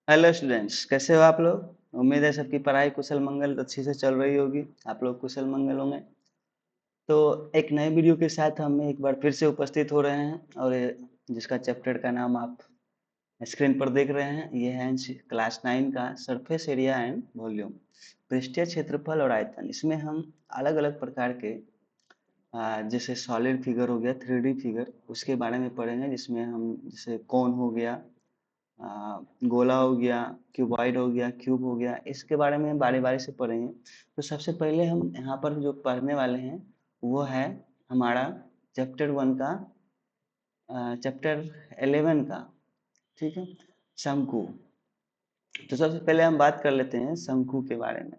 Hello students, कैसे हो आप लोग। उम्मीद है सबकी पढ़ाई कुशल मंगल अच्छी से चल रही होगी। आप लोग कुशल मंगल होंगे। तो एक नए वीडियो के साथ हम एक बार फिर से उपस्थित हो रहे हैं और जिसका चैप्टर का नाम आप स्क्रीन पर देख रहे हैं। ये है क्लास 9 का सरफेस एरिया एंड वॉल्यूम, पृष्ठीय क्षेत्रफल और आयतन। इसमें हम अलग अलग प्रकार के जैसे सॉलिड फिगर हो गया, 3D फिगर, उसके बारे में पढ़ेंगे। जिसमें हम जैसे कौन हो गया, गोला हो गया, क्यूबॉइड हो गया, क्यूब हो गया, इसके बारे में बारी बारी से पढ़ेंगे। तो सबसे पहले हम यहाँ पर जो पढ़ने वाले हैं वो है हमारा चैप्टर 1 का, चैप्टर 11 का। ठीक है, शंकु। तो सबसे पहले हम बात कर लेते हैं शंकु के बारे में।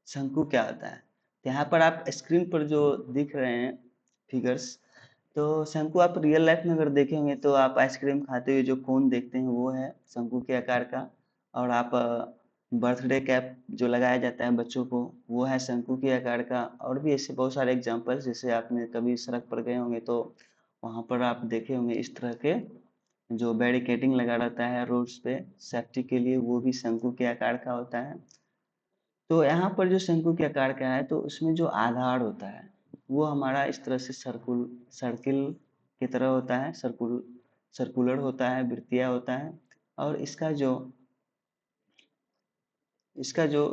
शंकु क्या होता है। तो यहाँ पर आप स्क्रीन पर जो दिख रहे हैं फिगर्स, तो शंकु आप रियल लाइफ में अगर देखेंगे तो आप आइसक्रीम खाते हुए जो कोन देखते हैं वो है शंकु के आकार का। और आप बर्थडे कैप जो लगाया जाता है बच्चों को, वो है शंकु के आकार का। और भी ऐसे बहुत सारे एग्जांपल्स, जैसे आपने कभी सड़क पर गए होंगे तो वहां पर आप देखे होंगे इस तरह के जो बैरिकेडिंग लगा रहता है रोड्स पे सेफ्टी के लिए, वो भी शंकु के आकार का होता है। तो यहाँ पर जो शंकु के आकार का है तो उसमें जो आधार होता है वो हमारा इस तरह से सर्किल की तरह होता है, सर्कुलर होता है, वृत्तीय होता है। और इसका जो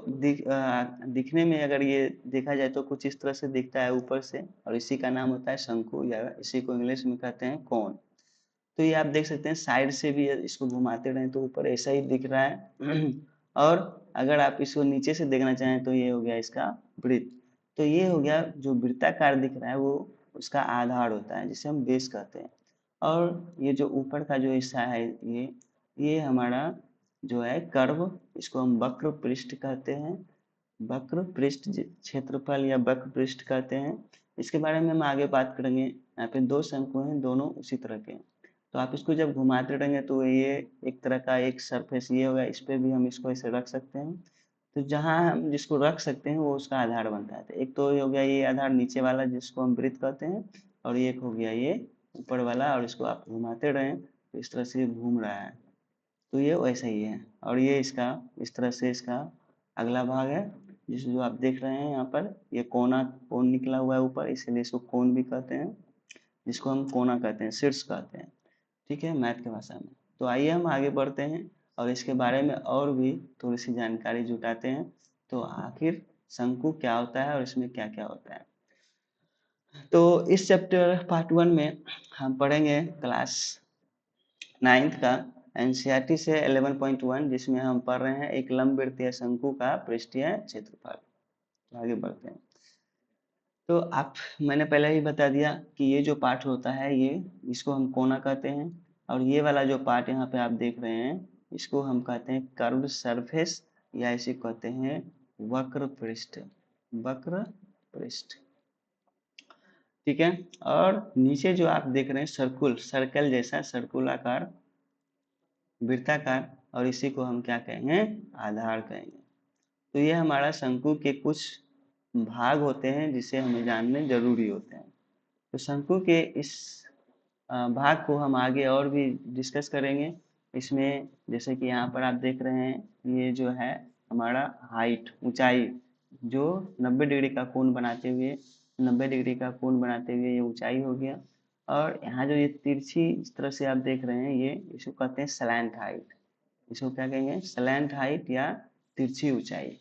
दिखने में अगर ये देखा जाए तो कुछ इस तरह से दिखता है ऊपर से, और इसी का नाम होता है शंकु, या इसी को इंग्लिश में कहते हैं कोन। तो ये आप देख सकते हैं साइड से भी इसको घुमाते रहें तो ऊपर ऐसा ही दिख रहा है। और अगर आप इसको नीचे से देखना चाहें तो ये हो गया इसका वृत्त। तो ये हो गया जो वृत्ताकार दिख रहा है वो उसका आधार होता है, जिसे हम बेस कहते हैं। और ये जो ऊपर का जो हिस्सा है ये हमारा जो है कर्व, इसको हम वक्र पृष्ठ कहते हैं। वक्र पृष्ठ क्षेत्रफल या वक्र पृष्ठ कहते हैं। इसके बारे में हम आगे बात करेंगे। यहाँ पे दो शंकु हैं, दोनों उसी तरह के हैं। तो आप इसको जब घुमाते रहेंगे तो ये एक तरह का एक सरफेस ये होगा, इस पे भी हम इसको ऐसे रख सकते हैं। तो जहाँ हम जिसको रख सकते हैं वो उसका आधार बनता है। तो एक तो ये हो गया ये आधार नीचे वाला जिसको हम वृत्त कहते हैं, और एक हो गया ये ऊपर वाला, और इसको आप घुमाते रहें तो इस तरह से ये घूम रहा है। तो ये वैसा ही है। और ये इसका इस तरह से इसका अगला भाग है, जिस जो आप देख रहे हैं यहाँ पर ये कोन निकला हुआ है ऊपर, इसलिए इसको कोन भी कहते हैं, जिसको हम कोना कहते हैं, शीर्ष कहते हैं। ठीक है, मैथ की भाषा में। तो आइए हम आगे बढ़ते हैं और इसके बारे में और भी थोड़ी सी जानकारी जुटाते हैं। तो आखिर शंकु क्या होता है और इसमें क्या क्या होता है। तो इस चैप्टर पार्ट 1 में हम पढ़ेंगे क्लास 9th का एनसीईआरटी से 11.1, जिसमें हम पढ़ रहे हैं एक लंबवृत्तीय शंकु का पृष्ठीय क्षेत्रफल। तो आगे बढ़ते हैं। तो आप मैंने पहले ही बता दिया कि ये जो पार्ट होता है ये इसको हम कोना कहते हैं। और ये वाला जो पार्ट यहाँ पे आप देख रहे हैं इसको हम कहते हैं कर्व्ड सरफेस, या इसे कहते हैं वक्र पृष्ठ। वक्र पृष्ठ, ठीक है। और नीचे जो आप देख रहे हैं सर्कल जैसा सर्कुलाकार, वृत्ताकार, और इसी को हम क्या कहेंगे, आधार कहेंगे। तो ये हमारा शंकु के कुछ भाग होते हैं जिसे हमें जानने जरूरी होते हैं। तो शंकु के इस भाग को हम आगे और भी डिस्कस करेंगे। इसमें जैसे कि यहाँ पर आप देख रहे हैं ये जो है हमारा हाइट, ऊंचाई, जो 90 डिग्री का कोण बनाते हुए 90 डिग्री का कोण बनाते हुए ये ऊंचाई हो गया। और यहाँ जो ये तिरछी इस तरह से आप देख रहे हैं ये इसको कहते हैं स्लैंट हाइट। इसको क्या कहेंगे, स्लैंट हाइट या तिरछी ऊंचाई।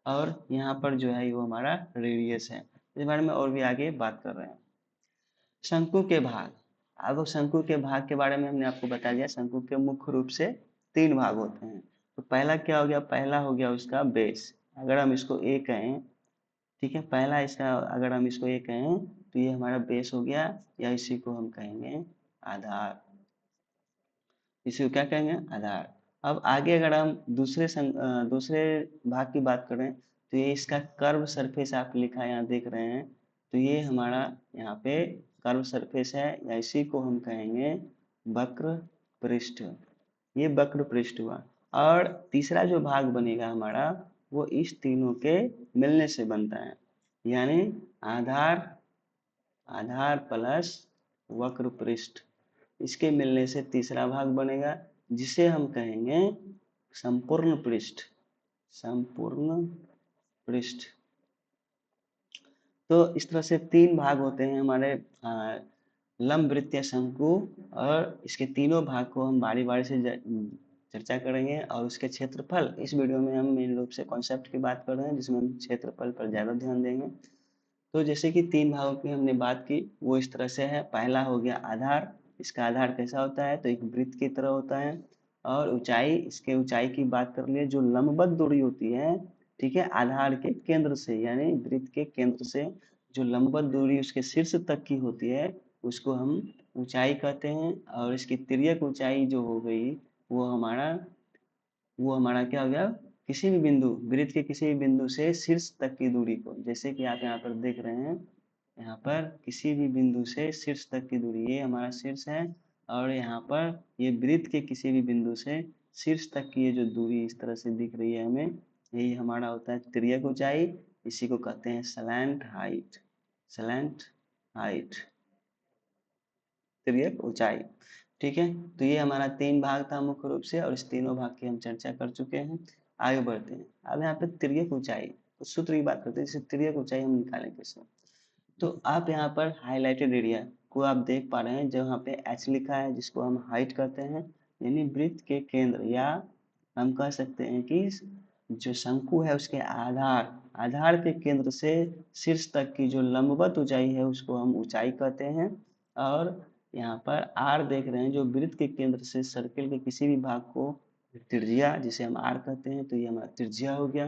और यहाँ पर जो है वो हमारा रेडियस है। इस बारे में और भी आगे बात कर रहे हैं। शंकु के भाग। अब शंकु के भाग के बारे में हमने आपको बता दिया। शंकु के मुख्य रूप से 3 भाग होते हैं। तो पहला क्या हो गया, पहला हो गया उसका बेस। अगर हम इसको ए कहें, ठीक है, पहला इसका अगर हम इसको ए कहें तो ये हमारा बेस हो गया, या इसी को हम कहेंगे आधार। इसी को क्या कहेंगे, आधार। अब आगे अगर हम दूसरे भाग की बात करें तो ये इसका कर्व सरफेस आप लिखा यहाँ देख रहे हैं। तो ये हमारा यहाँ पे कर्व सरफेस है, या इसी को हम कहेंगे वक्र पृष्ठ। ये वक्र पृष्ठ हुआ। और तीसरा जो भाग बनेगा हमारा वो इस तीनों के मिलने से बनता है, यानी आधार आधार प्लस वक्र पृष्ठ, इसके मिलने से तीसरा भाग बनेगा, जिसे हम कहेंगे संपूर्ण पृष्ठ, संपूर्ण पृष्ठ। तो इस तरह से तीन भाग होते हैं हमारे लंब वृत्तीय शंकु, और इसके तीनों भाग को हम बारी बारी से चर्चा करेंगे। और उसके क्षेत्रफल, इस वीडियो में हम मेन रूप से कॉन्सेप्ट की बात कर रहे हैं, जिसमें हम क्षेत्रफल पर ज़्यादा ध्यान देंगे। तो जैसे कि तीन भागों की हमने बात की, वो इस तरह से है। पहला हो गया आधार। इसका आधार कैसा होता है, तो एक वृत्त की तरह होता है। और ऊंचाई, इसके ऊंचाई की बात कर लिए, जो लंबवत दूरी होती है, ठीक है, आधार के केंद्र से, यानी वृत्त के केंद्र से जो लंबवत दूरी उसके शीर्ष तक की होती है, उसको हम ऊंचाई कहते हैं। और इसकी तिर्यक ऊंचाई जो हो गई, वो हमारा वो हमारा क्या हो गया, किसी भी बिंदु, वृत्त के किसी भी बिंदु से शीर्ष तक की दूरी को, जैसे कि आप यहाँ पर देख रहे हैं, यहाँ पर किसी भी बिंदु से शीर्ष तक की दूरी, ये हमारा शीर्ष है। और यहाँ पर ये वृत्त के किसी भी बिंदु से शीर्ष तक की ये जो दूरी इस तरह से दिख रही है हमें, यही हमारा होता है तिर्यक ऊंचाई। इसी को कहते हैं स्लैंट हाइट, स्लैंट हाइट, तिर्यक ऊंचाई। ठीक है, तो ये हमारा तीन भाग था मुख्य रूप से, और इस तीनों भाग की हम चर्चा कर चुके हैं। आगे बढ़ते हैं। अब यहाँ पे तिर्यक ऊंचाई, तो सूत्र की बात करते हैं, जैसे तिर्यक ऊंचाई हम निकालें कैसे। तो आप यहाँ पर हाईलाइटेड एरिया को आप देख पा रहे हैं, जहाँ पे एच लिखा है, जिसको हम हाइट कहते हैं, यानी वृत्त के केंद्र, या हम कह सकते हैं कि जो शंकु है उसके आधार, आधार के केंद्र से शीर्ष तक की जो लंबवत ऊंचाई है, उसको हम ऊंचाई कहते हैं। और यहाँ पर आर देख रहे हैं, जो वृत्त के केंद्र से सर्किल के किसी भी भाग को त्रिज्या, जिसे हम आर कहते हैं, तो ये हमारा त्रिज्या हो गया।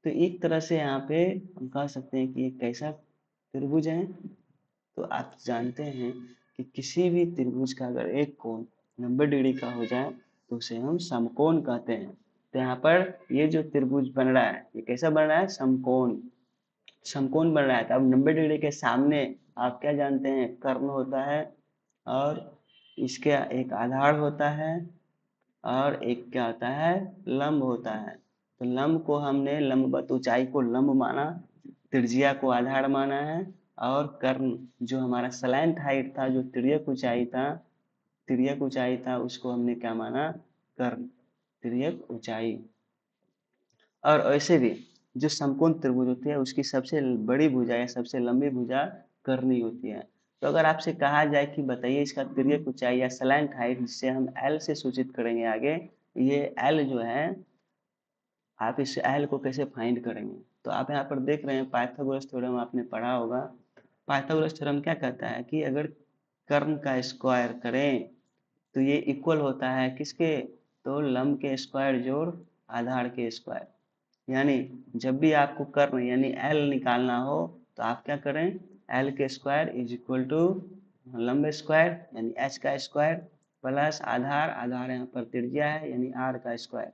तो एक तरह से यहाँ पे हम कह सकते हैं कि एक कैसा त्रिभुज है, तो आप जानते हैं कि किसी भी त्रिभुज का अगर एक कोण 90 डिग्री का हो जाए, तो उसे हम समकोण कहते हैं। तो यहाँ पर ये जो त्रिभुज बन रहा है, ये कैसा बन रहा है, समकोण, समकोण बन रहा है। तो अब 90 डिग्री के सामने आप क्या जानते हैं, कर्ण होता है, और इसके एक आधार होता है, और एक क्या होता है, लंब होता है। तो लंब को हमने लंबवत ऊंचाई को लंब माना, त्रिज्या को आधार माना है, और कर्ण जो हमारा स्लैंट हाइट था, जो तिर्यक ऊंचाई था, तिर्यक ऊंचाई था, उसको हमने क्या माना, कर्ण, तिर्यक ऊंचाई। और ऐसे भी जो समकोण त्रिभुज होती है, उसकी सबसे बड़ी भुजा या सबसे लंबी भुजा कर्णी होती है। तो अगर आपसे कहा जाए कि बताइए इसका तिर्यक ऊंचाई या स्लैंट हाइट, जिसे हम एल से सूचित करेंगे आगे, ये एल जो है, आप इस एल को कैसे फाइंड करेंगे। तो आप यहाँ पर देख रहे हैं, पाइथागोरस थ्योरम आपने पढ़ा होगा। पाइथागोरस थ्योरम क्या कहता है कि अगर कर्ण का स्क्वायर करें, तो ये इक्वल होता है किसके, तो लंब के स्क्वायर जोड़ आधार के स्क्वायर। यानी जब भी आपको कर्ण यानी एल निकालना हो, तो आप क्या करें, एल के स्क्वायर इज इक्वल टू लंब स्क्वायर यानी एच का स्क्वायर, प्लस आधार, आधार यहाँ पर त्रिज्या है यानी आर का स्क्वायर।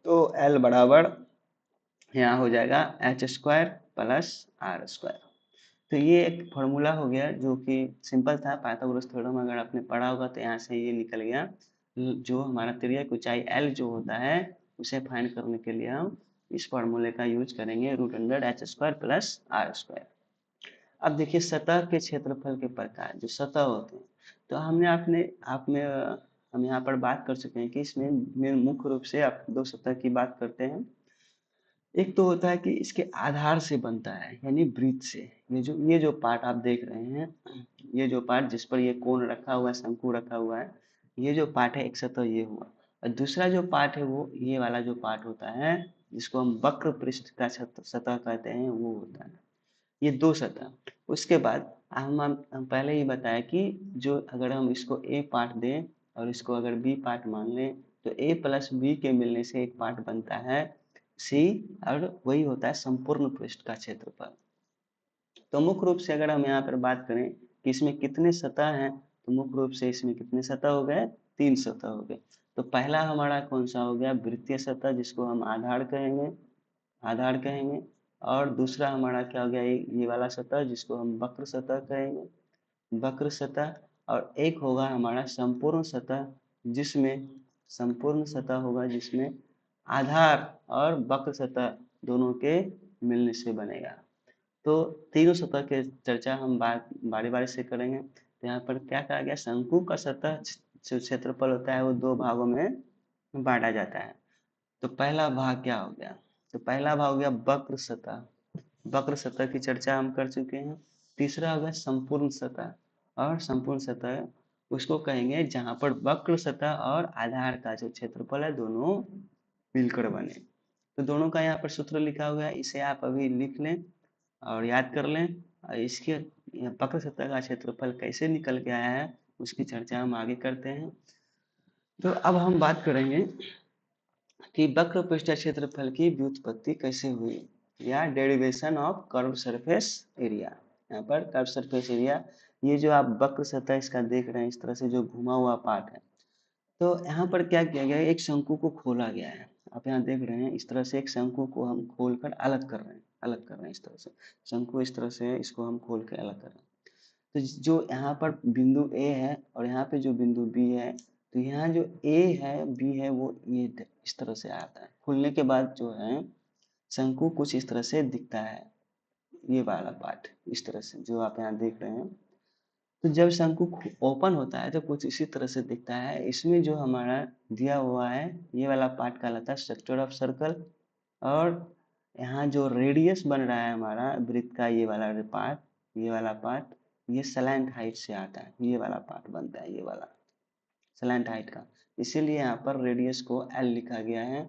तो एल बराबर यहाँ हो जाएगा H square plus R square. तो ये एक फॉर्मूला हो गया जो कि सिंपल था, पाइथागोरस थ्योरम अगर आपने पढ़ा होगा तो यहाँ से ये निकल गया। जो हमारा तिर्यक ऊंचाई एल जो होता है, उसे फाइंड करने के लिए हम इस फॉर्मूले का यूज करेंगे, root under H square plus R square. अब देखिए सतह के क्षेत्रफल के प्रकार, जो सतह होते हैं, तो हमने अपने आप में हम यहाँ पर बात कर चुके हैं कि इसमें मुख्य रूप से आप दो सतह की बात करते हैं। एक तो होता है कि इसके आधार से बनता है, यानी वृत्त से, ये जो पार्ट आप देख रहे हैं, ये जो पार्ट जिस पर ये कोण रखा हुआ है, शंकु रखा हुआ है, ये जो पार्ट है एक सतह ये हुआ। और दूसरा जो पार्ट है वो ये वाला जो पार्ट होता है, जिसको हम वक्र पृष्ठ का सतह कहते हैं, वो होता है। ये दो सतह। उसके बाद हम पहले ही बताया कि जो अगर हम इसको ए पार्ट दें और इसको अगर बी पार्ट मान लें, तो ए प्लस बी के मिलने से एक पार्ट बनता है सी, और वही होता है संपूर्ण पृष्ठ का क्षेत्रफल। तो मुख्य रूप से अगर हम यहाँ पर बात करें कि इसमें कितने सतह हैं, तो मुख्य रूप से इसमें कितने सतह हो गए, तीन सतह हो गए। तो पहला हमारा कौन सा हो गया, वृत्तीय सतह, जिसको हम आधार कहेंगे, आधार कहेंगे। और दूसरा हमारा क्या हो गया, ये वाला सतह, जिसको हम वक्र सतह कहेंगे, वक्र सतह। और एक होगा हमारा संपूर्ण सतह, जिसमें संपूर्ण सतह होगा जिसमें आधार और वक्र सतह दोनों के मिलने से बनेगा। तो तीनों सतह के चर्चा हम बारी बारी से करेंगे। तो यहाँ पर क्या कहा गया, शंकु का सतह जो क्षेत्रफल होता है वो दो भागों में बांटा जाता है। तो पहला भाग क्या हो गया? तो पहला भाग हो गया वक्र सतह। वक्र सतह की चर्चा हम कर चुके हैं। तीसरा हो गया संपूर्ण सतह। और संपूर्ण सतह उसको कहेंगे जहां पर वक्र सतह और आधार का जो क्षेत्रफल है दोनों मिलकर बने। तो दोनों का यहाँ पर सूत्र लिखा हुआ है, इसे आप अभी लिख लें और याद कर लें। और इसके वक्र सतह का क्षेत्रफल कैसे निकल के आया है उसकी चर्चा हम आगे करते हैं। तो अब हम बात करेंगे कि वक्र पृष्ठ क्षेत्रफल की व्युत्पत्ति कैसे हुई, या derivation of curve surface area. यहाँ पर कर्व सरफेस एरिया, ये जो आप वक्र सतह इसका देख रहे हैं, इस तरह से जो घुमा हुआ पार्ट है, तो यहाँ पर क्या किया गया है, एक शंकु को खोला गया है। आप यहाँ देख रहे हैं इस तरह से एक शंकु को हम खोलकर अलग कर रहे हैं, अलग कर रहे हैं इस तरह से। शंकु इस तरह से इसको हम खोल के अलग कर रहे हैं। तो जो यहाँ पर बिंदु ए है और यहाँ पे जो बिंदु बी है, तो यहाँ जो ए है बी है वो ये इस तरह से आता है। खुलने के बाद जो है शंकु कुछ इस तरह से दिखता है, ये वाला पार्ट इस तरह से जो आप यहाँ देख रहे हैं। तो जब शंकु ओपन होता है तो कुछ इसी तरह से दिखता है। इसमें जो हमारा दिया हुआ है ये वाला पार्ट कहलाता है स्ट्रक्चर ऑफ सर्कल। और यहाँ जो रेडियस बन रहा है हमारा वृत्त का, ये वाला पार्ट, ये वाला पार्ट, ये स्लैंट हाइट से आता है। ये वाला पार्ट बनता है, ये वाला स्लैंट हाइट का। इसीलिए यहाँ पर रेडियस को एल लिखा गया है।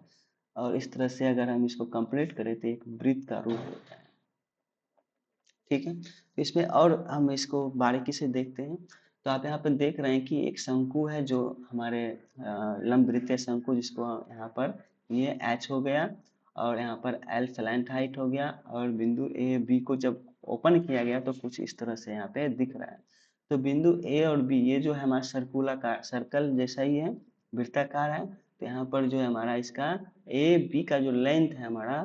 और इस तरह से अगर हम इसको कंप्लीट करें तो एक वृत्त का रूप होता है। ठीक है, तो इसमें और हम इसको बारीकी से देखते हैं। तो आप यहाँ पर देख रहे हैं कि एक शंकु है जो हमारे लंब वृत्तीय शंकु, जिसको यहाँ पर ये एच हो गया और यहाँ पर एल स्लैंट हाइट हो गया। और बिंदु ए बी को जब ओपन किया गया तो कुछ इस तरह से यहाँ पे दिख रहा है। तो बिंदु ए और बी ये जो है हमारा सर्कुलाकार सर्कल जैसा ही है, वृत्ताकार है। तो यहाँ पर जो है हमारा इसका ए बी का जो लेंथ है हमारा,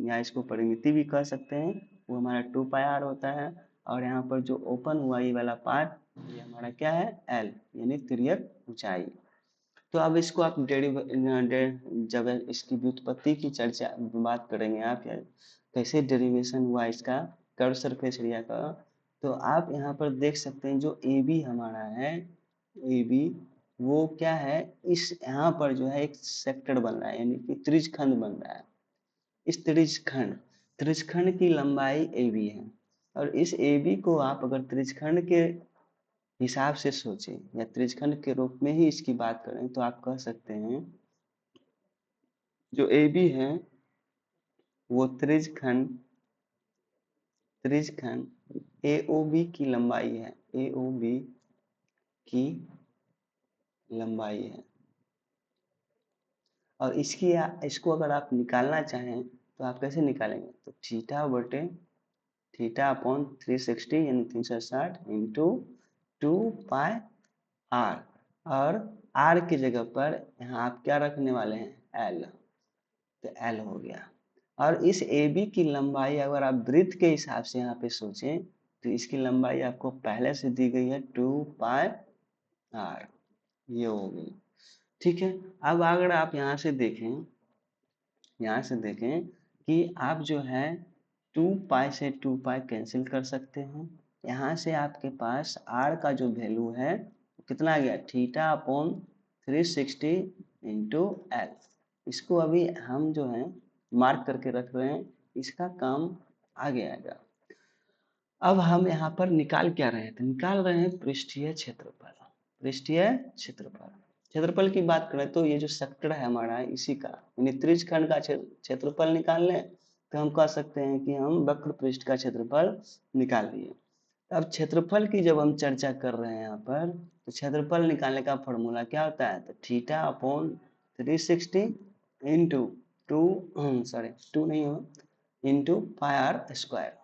या इसको परिमिति भी कह सकते हैं, वो हमारा 2πr होता है। और यहाँ पर जो ओपन हुआ ये वाला पार्ट, ये हमारा क्या है, एल, यानी तिर्यक ऊंचाई। तो अब इसको आप जब इसकी व्युत्पत्ति की चर्चा बात करेंगे आप, या कैसे डेरिवेशन हुआ इसका कर्व सरफेस एरिया का, तो आप यहाँ पर देख सकते हैं जो ए बी हमारा है, ए बी वो क्या है, इस यहाँ पर जो है एक सेक्टर बन रहा है, यानी कि त्रिज्यखंड बन रहा है। इस त्रिज्यखंड त्रिज्यखंड की लंबाई ए बी है। और इस ए बी को आप अगर त्रिज्यखंड के हिसाब से सोचें या त्रिज्यखंड के रूप में ही इसकी बात करें तो आप कह सकते हैं जो ए बी है वो त्रिज्यखंड त्रिज्यखंड ए ओ बी की लंबाई है, ए ओ बी की लंबाई है। और इसको अगर आप निकालना चाहें तो आप कैसे निकालेंगे, तो थीटा बटे थीटा अपॉन 360 यानी 360 इंटू 2 पाई आर। और आर की जगह पर यहाँ आप क्या रखने वाले हैं, एल। तो एल हो गया। और इस ए बी की लंबाई अगर आप वृत्त के हिसाब से यहाँ पे सोचें तो इसकी लंबाई आपको पहले से दी गई है 2πr, ये हो गई। ठीक है, अब अगर आप यहाँ से देखें कि आप जो है 2π से 2π कैंसिल कर सकते हैं। यहाँ से आपके पास r का जो वैल्यू है कितना आ गया, थीटा अपॉन 360 इंटू एल। इसको अभी हम जो है मार्क करके रख रहे हैं, इसका काम आगे आएगा। अब हम यहाँ पर निकाल क्या रहे हैं, तो निकाल रहे हैं पृष्ठीय क्षेत्रफल। पृष्ठीय क्षेत्रफल क्षेत्रफल की बात करें तो ये जो सेक्टर है हमारा इसी का, यानी त्रिज्यखंड का क्षेत्रफल निकाल लें तो हम कह सकते हैं कि हम वक्र पृष्ठ का क्षेत्रफल निकाल लिए। अब क्षेत्रफल की जब हम चर्चा कर रहे हैं यहाँ पर, तो क्षेत्रफल निकालने का फॉर्मूला क्या होता है, तो थीटा अपॉन 360 इंटू टू नहीं हो, इंटू पाई आर स्क्वायर।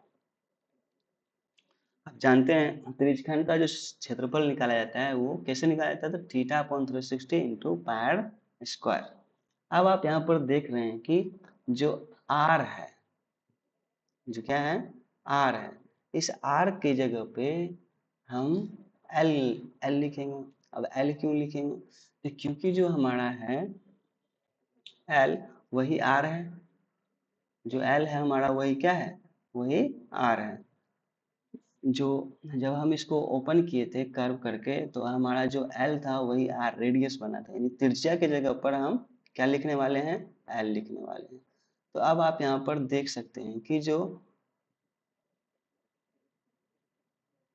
आप जानते हैं त्रिज्यखंड का जो क्षेत्रफल निकाला जाता है वो कैसे निकाला जाता है, तो theta upon 360 into pi R square. अब आप यहाँ पर देख रहे हैं कि जो आर है, जो क्या है, आर है, इस आर के जगह पे हम एल एल लिखेंगे। अब एल क्यों लिखेंगे, तो क्योंकि जो हमारा है एल वही आर है, जो एल है हमारा वही क्या है, वही आर है। जो जब हम इसको ओपन किए थे कर्व करके तो हमारा जो एल था वही आर रेडियस बना था, यानी त्रिज्या के जगह पर हम क्या लिखने वाले हैं, एल लिखने वाले हैं। तो अब आप यहाँ पर देख सकते हैं कि जो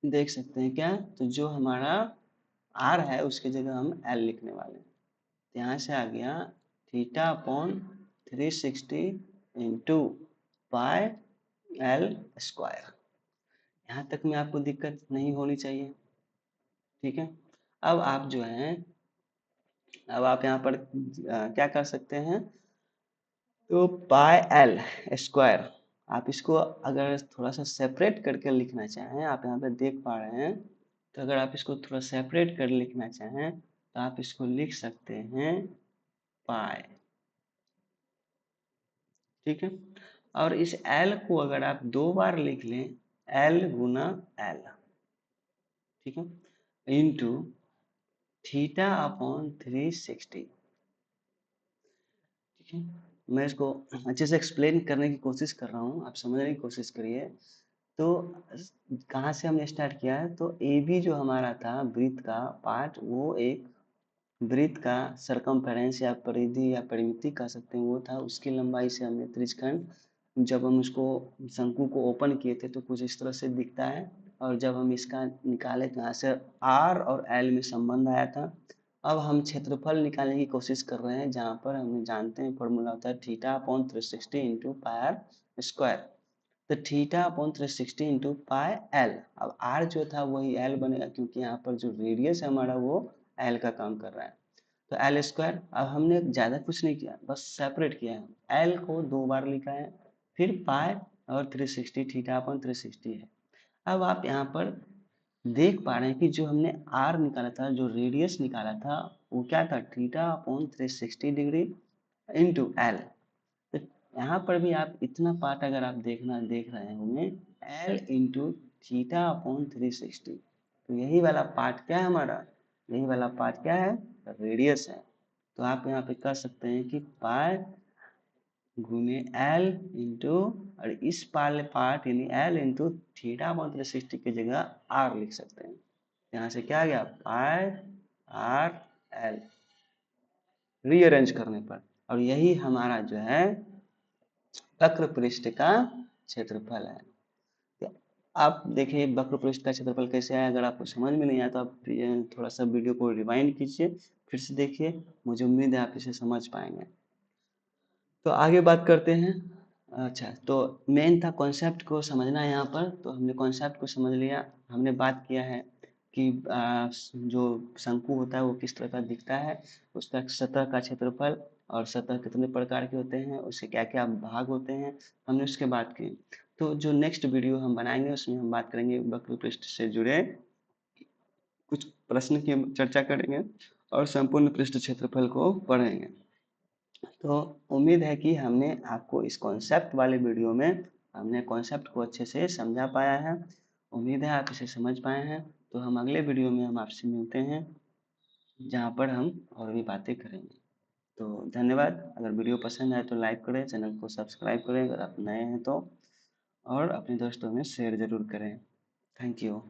देख सकते हैं क्या, तो जो हमारा आर है उसके जगह हम एल लिखने वाले हैं। तो यहाँ से आ गया theta upon 360 into pi L square. यहाँ तक में आपको दिक्कत नहीं होनी चाहिए, ठीक है। अब आप जो है, अब आप यहाँ पर क्या कर सकते हैं, तो पाई एल स्क्वायर, आप इसको अगर थोड़ा सा सेपरेट करके लिखना चाहें, आप यहाँ पे देख पा रहे हैं, तो अगर आप इसको थोड़ा सेपरेट कर लिखना चाहें तो आप इसको लिख सकते हैं पाई, ठीक है। और इस एल को अगर आप दो बार लिख लें, एल गुना एल, ठीक है, इंटू थीटा अपॉन 360, ठीक है। मैं इसको अच्छे से एक्सप्लेन करने की कोशिश कर रहा हूँ, आप समझने की कोशिश करिए। तो कहाँ से हमने स्टार्ट किया है, तो ए बी जो हमारा था वृत्त का पार्ट, वो एक वृत्त का सरकमफेरेंस या परिधि या परिमिति कह सकते हैं वो था, उसकी लंबाई से हमने त्रिज्यखंड, जब हम उसको शंकु को ओपन किए थे तो कुछ इस तरह से दिखता है, और जब हम इसका निकाले तो यहाँ से आर और एल में संबंध आया था। अब हम क्षेत्रफल निकालने की कोशिश कर रहे हैं, जहाँ पर हम जानते हैं फॉर्मूला होता है theta upon 360 into pi R square. तो theta upon 360 into pi L, अब आर जो था वही एल बनेगा, क्योंकि यहाँ पर जो रेडियस है हमारा वो एल का काम कर रहा है। तो एल स्क्वायर, अब हमने ज़्यादा कुछ नहीं किया, बस सेपरेट किया है, एल को दो बार लिखा है, फिर पाई और 360, थीटा अपॉन 360 है। अब आप यहाँ पर देख पा रहे हैं कि जो हमने आर निकाला था, जो रेडियस निकाला था, वो क्या था, theta upon 360 degree into L. तो यहाँ पर भी आप इतना पार्ट अगर आप देख रहे होंगे, एल इंटू थीटा अपॉन 360, तो यही वाला पार्ट क्या है हमारा, यही वाला पार्ट क्या है, रेडियस है। तो आप यहाँ पे कह सकते हैं कि पाई गुने एल इंटू, और इस वाले पार्ट यानी एल इंटू थीटा अपॉन 360 की जगह आर लिख सकते हैं। यहाँ से क्या आ गया, पाई आर एल रीअरेंज करने पर, और यही हमारा जो है वक्र पृष्ठ का क्षेत्रफल है। तो आप देखिए वक्र पृष्ठ का क्षेत्रफल कैसे है, अगर आपको समझ में नहीं आया तो आप थोड़ा सा वीडियो को रिवाइंड कीजिए, फिर से देखिए, मुझे उम्मीद है आप इसे समझ पाएंगे। तो आगे बात करते हैं। अच्छा, तो मेन था कॉन्सेप्ट को समझना यहाँ पर, तो हमने कॉन्सेप्ट को समझ लिया। हमने बात किया है कि जो शंकु होता है वो किस तरह का दिखता है, उसका सतह का क्षेत्रफल, और सतह कितने प्रकार के होते हैं, उसके क्या क्या भाग होते हैं, हमने उसके बात की। तो जो नेक्स्ट वीडियो हम बनाएंगे उसमें हम बात करेंगे वक्र पृष्ठ से जुड़े कुछ प्रश्न की चर्चा करेंगे और संपूर्ण पृष्ठ क्षेत्रफल को पढ़ेंगे। तो उम्मीद है कि हमने आपको इस कॉन्सेप्ट वाले वीडियो में हमने कॉन्सेप्ट को अच्छे से समझा पाया है। उम्मीद है आप इसे समझ पाए हैं। तो हम अगले वीडियो में हम आपसे मिलते हैं, जहाँ पर हम और भी बातें करेंगे। तो धन्यवाद। अगर वीडियो पसंद आए तो लाइक करें, चैनल को सब्सक्राइब करें अगर आप नए हैं तो, और अपने दोस्तों में शेयर ज़रूर करें। Thank you.